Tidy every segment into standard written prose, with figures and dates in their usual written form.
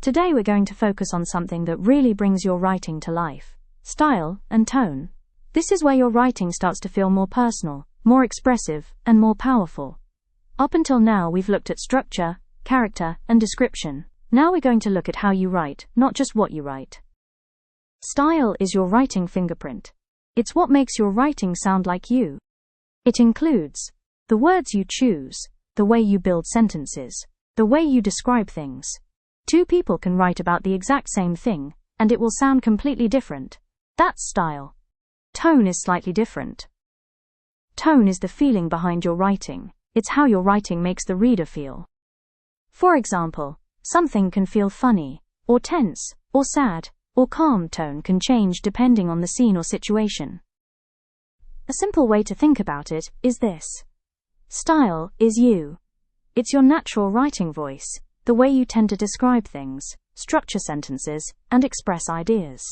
Today we're going to focus on something that really brings your writing to life: style and tone. This is where your writing starts to feel more personal, more expressive, and more powerful. Up until now we've looked at structure, character, and description. Now we're going to look at how you write, not just what you write. Style is your writing fingerprint. It's what makes your writing sound like you. It includes the words you choose, the way you build sentences, the way you describe things. Two people can write about the exact same thing, and it will sound completely different. That's style. Tone is slightly different. Tone is the feeling behind your writing. It's how your writing makes the reader feel. For example, something can feel funny, or tense, or sad, or calm. Tone can change depending on the scene or situation. A simple way to think about it is this. Style is you. It's your natural writing voice, the way you tend to describe things, structure sentences, and express ideas.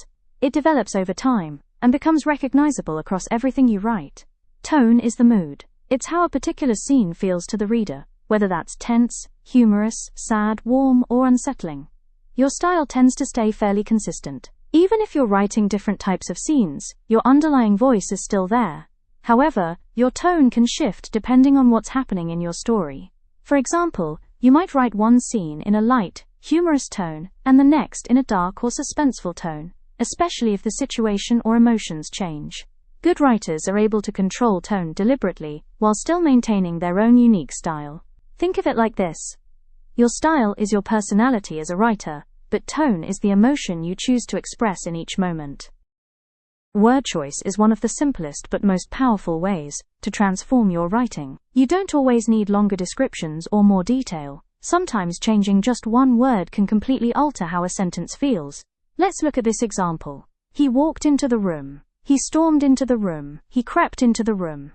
It develops over time and becomes recognizable across everything you write. Tone is the mood. It's how a particular scene feels to the reader, whether that's tense, humorous, sad, warm, or unsettling. Your style tends to stay fairly consistent. Even if you're writing different types of scenes, your underlying voice is still there. However, your tone can shift depending on what's happening in your story. For example, you might write one scene in a light, humorous tone, and the next in a dark or suspenseful tone, especially if the situation or emotions change. Good writers are able to control tone deliberately, while still maintaining their own unique style. Think of it like this. Your style is your personality as a writer, but tone is the emotion you choose to express in each moment. Word choice is one of the simplest but most powerful ways to transform your writing. You don't always need longer descriptions or more detail. Sometimes changing just one word can completely alter how a sentence feels. Let's look at this example. He walked into the room. He stormed into the room. He crept into the room.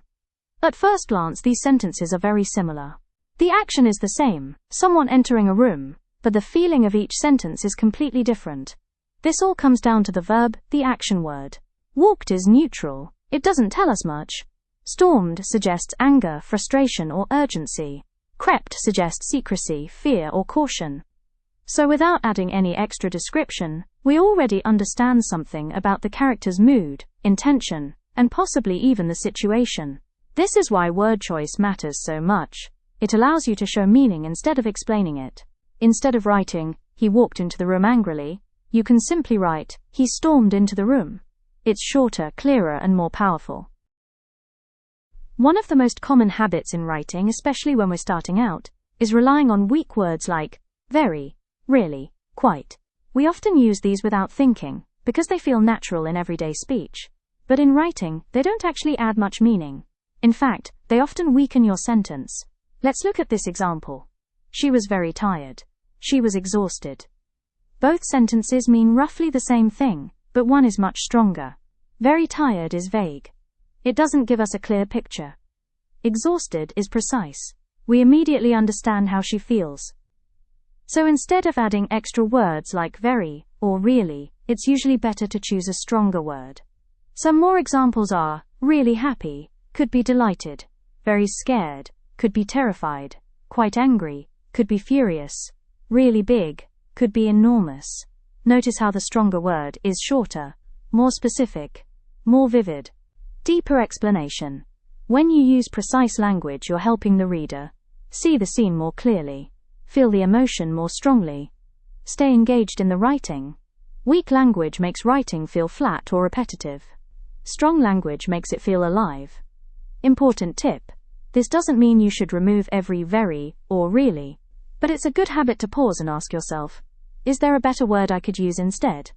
At first glance, these sentences are very similar. The action is the same, someone entering a room, but the feeling of each sentence is completely different. This all comes down to the verb, the action word. Walked is neutral. It doesn't tell us much. Stormed suggests anger, frustration, or urgency. Crept suggests secrecy, fear, or caution. So without adding any extra description, we already understand something about the character's mood, intention, and possibly even the situation. This is why word choice matters so much. It allows you to show meaning instead of explaining it. Instead of writing, he walked into the room angrily, you can simply write, he stormed into the room. It's shorter, clearer, and more powerful. One of the most common habits in writing, especially when we're starting out, is relying on weak words like very, really, quite. We often use these without thinking, because they feel natural in everyday speech. But in writing, they don't actually add much meaning. In fact, they often weaken your sentence. Let's look at this example. She was very tired. She was exhausted. Both sentences mean roughly the same thing, but one is much stronger. Very tired is vague. It doesn't give us a clear picture. Exhausted is precise. We immediately understand how she feels. So instead of adding extra words like very or really, it's usually better to choose a stronger word. Some more examples are, really happy, could be delighted. Very scared, could be terrified. Quite angry, could be furious. Really big, could be enormous. Notice how the stronger word is shorter, more specific, more vivid. Deeper explanation. When you use precise language, you're helping the reader see the scene more clearly, feel the emotion more strongly, stay engaged in the writing. Weak language makes writing feel flat or repetitive. Strong language makes it feel alive. Important tip. This doesn't mean you should remove every very or really, but it's a good habit to pause and ask yourself, is there a better word I could use instead?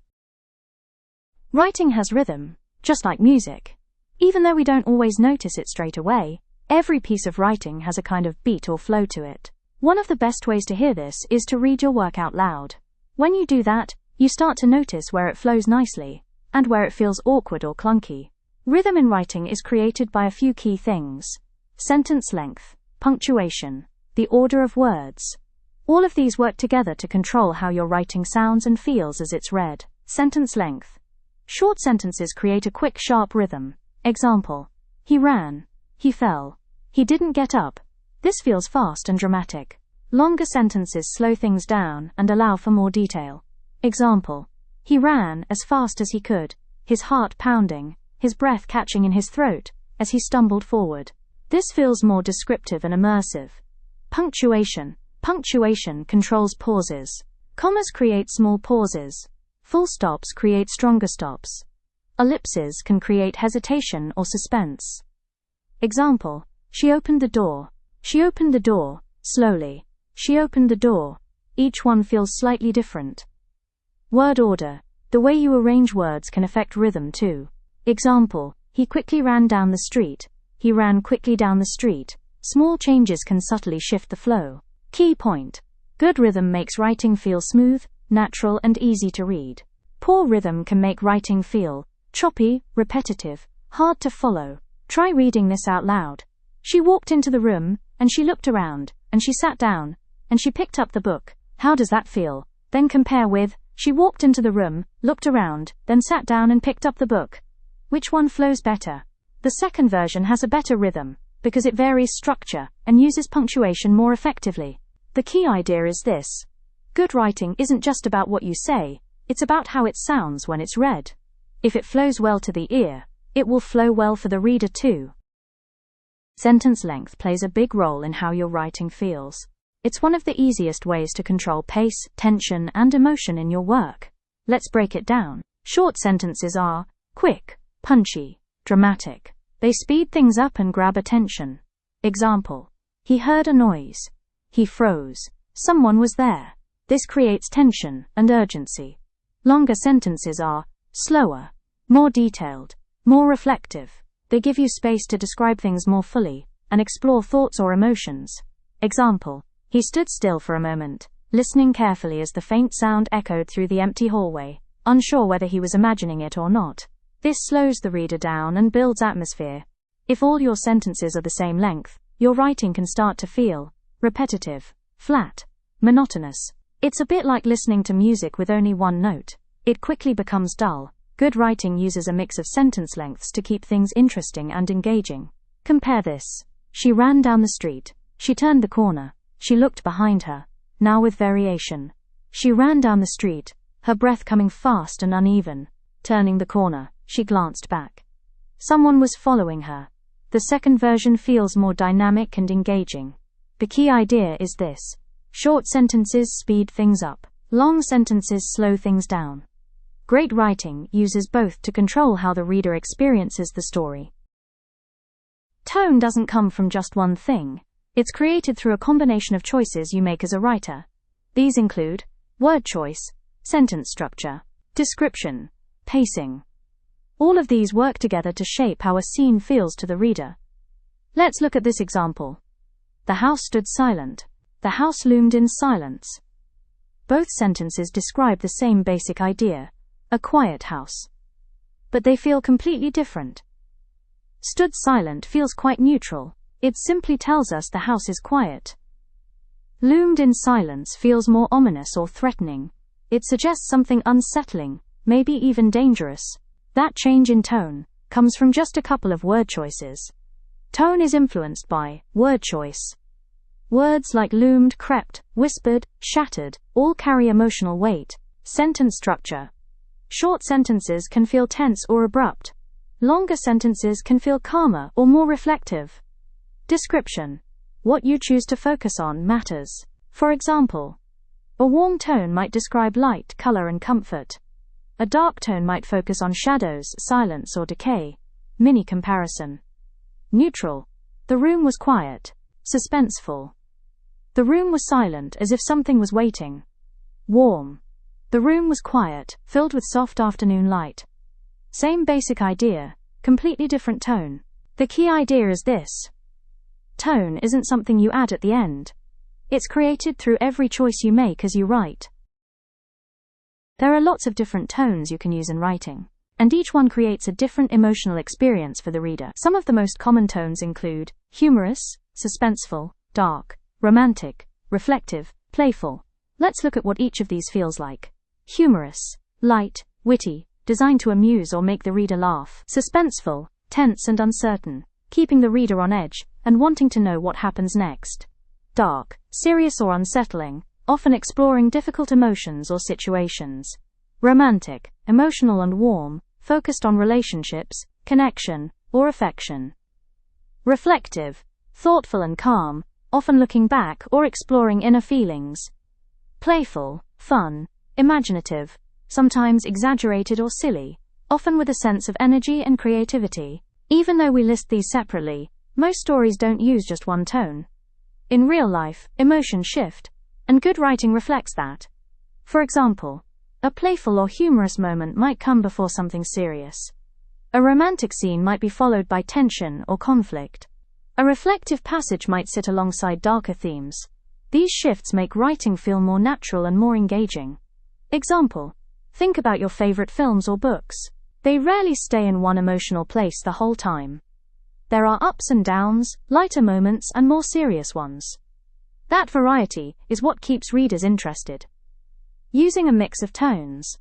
Writing has rhythm, just like music. Even though we don't always notice it straight away, every piece of writing has a kind of beat or flow to it. One of the best ways to hear this is to read your work out loud. When you do that, you start to notice where it flows nicely, and where it feels awkward or clunky. Rhythm in writing is created by a few key things: sentence length, punctuation, the order of words. All of these work together to control how your writing sounds and feels as it's read. Sentence length. Short sentences create a quick, sharp rhythm. Example: he ran. He fell. He didn't get up. This feels fast and dramatic. Longer sentences slow things down and allow for more detail. Example: he ran as fast as he could, his heart pounding, his breath catching in his throat as he stumbled forward. This feels more descriptive and immersive. Punctuation. Punctuation controls pauses. Commas create small pauses. Full stops create stronger stops. Ellipses can create hesitation or suspense. Example: she opened the door. She opened the door, slowly. She opened the door. Each one feels slightly different. Word order. The way you arrange words can affect rhythm too. Example: he quickly ran down the street. He ran quickly down the street. Small changes can subtly shift the flow. Key point. Good rhythm makes writing feel smooth, natural, and easy to read. Poor rhythm can make writing feel choppy, repetitive, hard to follow. Try reading this out loud. She walked into the room, and she looked around, and she sat down, and she picked up the book. How does that feel? Then compare with, she walked into the room, looked around, then sat down and picked up the book. Which one flows better? The second version has a better rhythm, because it varies structure and uses punctuation more effectively. The key idea is this: good writing isn't just about what you say, it's about how it sounds when it's read. If it flows well to the ear, it will flow well for the reader too. Sentence length plays a big role in how your writing feels. It's one of the easiest ways to control pace, tension, and emotion in your work. Let's break it down. Short sentences are quick, punchy, dramatic. They speed things up and grab attention. Example: he heard a noise. He froze. Someone was there. This creates tension and urgency. Longer sentences are slower, more detailed, more reflective. They give you space to describe things more fully and explore thoughts or emotions. Example: he stood still for a moment, listening carefully as the faint sound echoed through the empty hallway, unsure whether he was imagining it or not. This slows the reader down and builds atmosphere. If all your sentences are the same length, your writing can start to feel repetitive, flat, monotonous. It's a bit like listening to music with only one note. It quickly becomes dull. Good writing uses a mix of sentence lengths to keep things interesting and engaging. Compare this. She ran down the street. She turned the corner. She looked behind her. Now with variation. She ran down the street, her breath coming fast and uneven. Turning the corner, she glanced back. Someone was following her. The second version feels more dynamic and engaging. The key idea is this: short sentences speed things up. Long sentences slow things down. Great writing uses both to control how the reader experiences the story. Tone doesn't come from just one thing. It's created through a combination of choices you make as a writer. These include word choice, sentence structure, description, pacing. All of these work together to shape how a scene feels to the reader. Let's look at this example. The house stood silent. The house loomed in silence. Both sentences describe the same basic idea, a quiet house. But they feel completely different. Stood silent feels quite neutral. It simply tells us the house is quiet. Loomed in silence feels more ominous or threatening. It suggests something unsettling, maybe even dangerous. That change in tone comes from just a couple of word choices. Tone is influenced by word choice. Words like loomed, crept, whispered, shattered all carry emotional weight. Sentence structure. Short sentences can feel tense or abrupt. Longer sentences can feel calmer or more reflective. Description. What you choose to focus on matters. For example, a warm tone might describe light, color, and comfort. A dark tone might focus on shadows, silence, or decay. Mini comparison. Neutral. The room was quiet. Suspenseful. The room was silent, as if something was waiting. Warm. The room was quiet, filled with soft afternoon light. Same basic idea, completely different tone. The key idea is this: tone isn't something you add at the end. It's created through every choice you make as you write. There are lots of different tones you can use in writing, and each one creates a different emotional experience for the reader. Some of the most common tones include humorous, suspenseful, dark, romantic, reflective, playful. Let's look at what each of these feels like. Humorous, light, witty, designed to amuse or make the reader laugh. Suspenseful, tense and uncertain, keeping the reader on edge and wanting to know what happens next. Dark, serious or unsettling, often exploring difficult emotions or situations. Romantic, emotional and warm, focused on relationships, connection, or affection. Reflective, thoughtful and calm, often looking back or exploring inner feelings. Playful, fun, imaginative, sometimes exaggerated or silly, often with a sense of energy and creativity. Even though we list these separately, most stories don't use just one tone. In real life, emotions shift, and good writing reflects that. For example, a playful or humorous moment might come before something serious. A romantic scene might be followed by tension or conflict. A reflective passage might sit alongside darker themes. These shifts make writing feel more natural and more engaging. Example: think about your favorite films or books. They rarely stay in one emotional place the whole time. There are ups and downs, lighter moments and more serious ones. That variety is what keeps readers interested. Using a mix of tones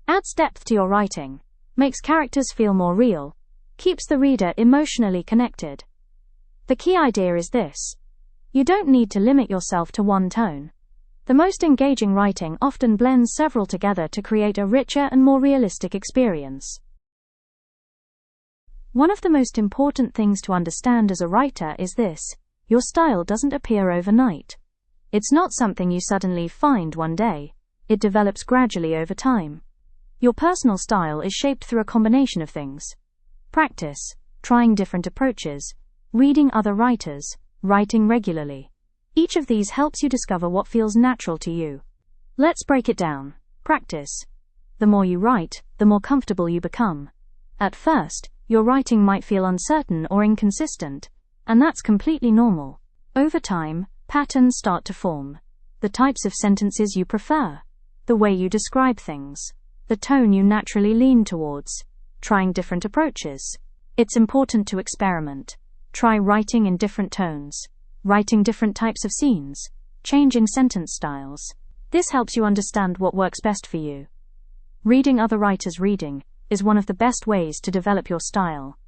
adds depth to your writing, makes characters feel more real, keeps the reader emotionally connected. The key idea is this: you don't need to limit yourself to one tone. The most engaging writing often blends several together to create a richer and more realistic experience. One of the most important things to understand as a writer is this: your style doesn't appear overnight. It's not something you suddenly find one day. It develops gradually over time. Your personal style is shaped through a combination of things: practice, trying different approaches, reading other writers, writing regularly. Each of these helps you discover what feels natural to you. Let's break it down. Practice. The more you write, the more comfortable you become. At first, your writing might feel uncertain or inconsistent, and that's completely normal. Over time, patterns start to form. The types of sentences you prefer, the way you describe things, the tone you naturally lean towards, trying different approaches. It's important to experiment. Try writing in different tones, writing different types of scenes, changing sentence styles. This helps you understand what works best for you. Reading other writers' reading is one of the best ways to develop your style.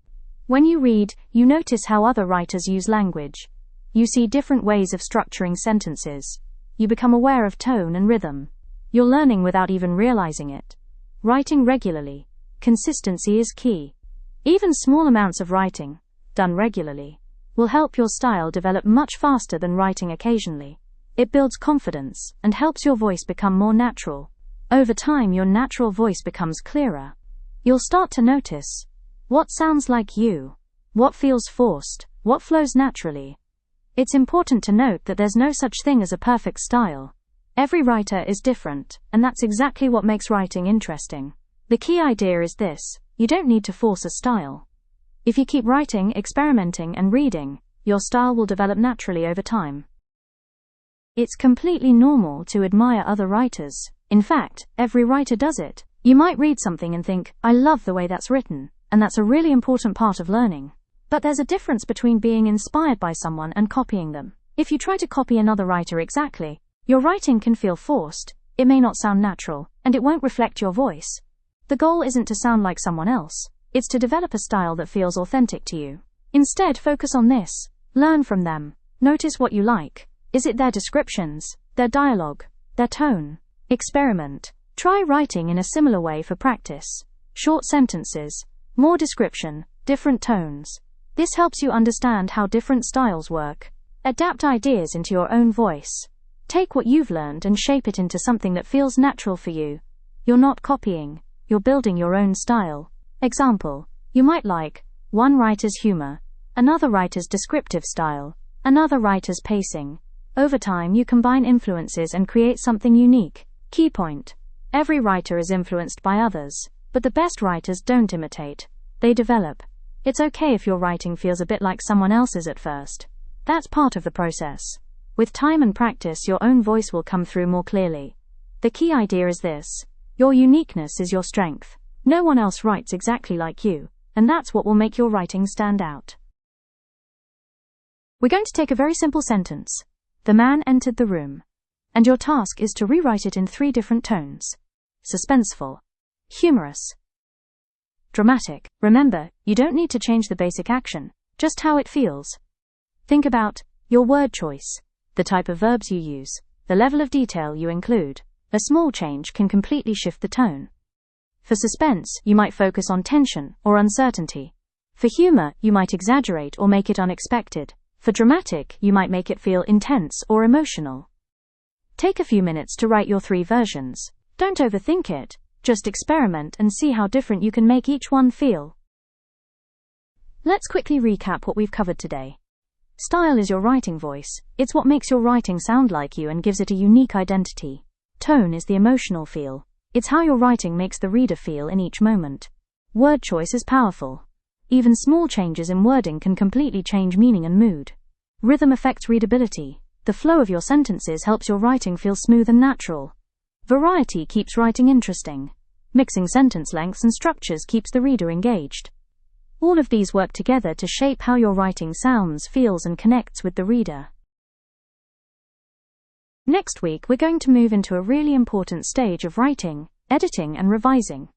When you read, you notice how other writers use language. You see different ways of structuring sentences. You become aware of tone and rhythm. You're learning without even realizing it. Writing regularly. Consistency is key. Even small amounts of writing, done regularly, will help your style develop much faster than writing occasionally. It builds confidence and helps your voice become more natural. Over time, your natural voice becomes clearer. You'll start to notice what sounds like you, what feels forced, what flows naturally. It's important to note that there's no such thing as a perfect style. Every writer is different, and that's exactly what makes writing interesting. The key idea is this: you don't need to force a style. If you keep writing, experimenting, and reading, your style will develop naturally over time. It's completely normal to admire other writers. In fact, every writer does it. You might read something and think, I love the way that's written, and that's a really important part of learning. But there's a difference between being inspired by someone and copying them. If you try to copy another writer exactly, your writing can feel forced, it may not sound natural, and it won't reflect your voice. The goal isn't to sound like someone else, it's to develop a style that feels authentic to you. Instead, focus on this. Learn from them. Notice what you like. Is it their descriptions, their dialogue, their tone? Experiment. Try writing in a similar way for practice. Short sentences, more description, different tones. This helps you understand how different styles work. Adapt ideas into your own voice. Take what you've learned and shape it into something that feels natural for you. You're not copying, you're building your own style. Example: you might like one writer's humor, another writer's descriptive style, another writer's pacing. Over time, you combine influences and create something unique. Key point: every writer is influenced by others, but the best writers don't imitate, they develop. It's okay if your writing feels a bit like someone else's at first. That's part of the process. With time and practice, your own voice will come through more clearly. The key idea is this: your uniqueness is your strength. No one else writes exactly like you, and that's what will make your writing stand out. We're going to take a very simple sentence. The man entered the room. And your task is to rewrite it in 3 different tones. Suspenseful. Humorous. Dramatic. Remember, you don't need to change the basic action, just how it feels. Think about your word choice, the type of verbs you use, the level of detail you include. A small change can completely shift the tone. For suspense, you might focus on tension or uncertainty. For humor, you might exaggerate or make it unexpected. For dramatic, you might make it feel intense or emotional. Take a few minutes to write your 3 versions. Don't overthink it, just experiment and see how different you can make each one feel. Let's quickly recap what we've covered today. Style is your writing voice. It's what makes your writing sound like you and gives it a unique identity. Tone is the emotional feel. It's how your writing makes the reader feel in each moment. Word choice is powerful. Even small changes in wording can completely change meaning and mood. Rhythm affects readability. The flow of your sentences helps your writing feel smooth and natural. Variety keeps writing interesting. Mixing sentence lengths and structures keeps the reader engaged. All of these work together to shape how your writing sounds, feels, and connects with the reader. Next week, we're going to move into a really important stage of writing, editing and revising.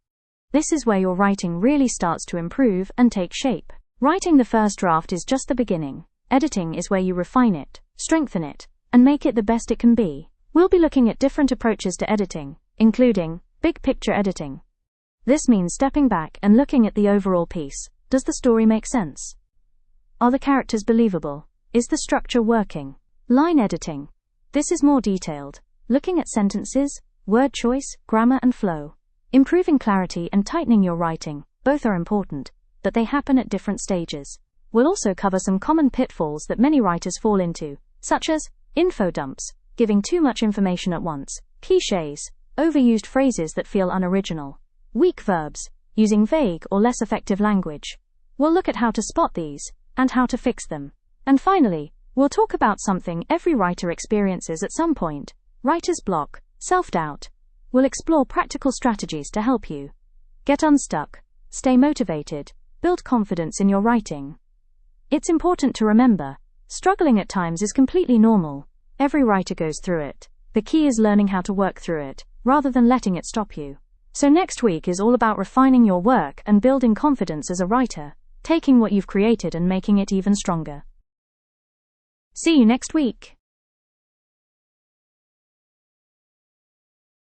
This is where your writing really starts to improve and take shape. Writing the first draft is just the beginning. Editing is where you refine it, strengthen it, and make it the best it can be. We'll be looking at different approaches to editing, including big picture editing. This means stepping back and looking at the overall piece. Does the story make sense? Are the characters believable? Is the structure working? Line editing. This is more detailed, looking at sentences, word choice, grammar, and flow. Improving clarity and tightening your writing, both are important, but they happen at different stages. We'll also cover some common pitfalls that many writers fall into, such as info dumps, giving too much information at once, clichés, overused phrases that feel unoriginal, weak verbs, using vague or less effective language. We'll look at how to spot these, and how to fix them. And finally, we'll talk about something every writer experiences at some point: writer's block, self-doubt. We'll explore practical strategies to help you get unstuck, stay motivated, build confidence in your writing. It's important to remember, struggling at times is completely normal. Every writer goes through it. The key is learning how to work through it, rather than letting it stop you. So next week is all about refining your work and building confidence as a writer, taking what you've created and making it even stronger. See you next week.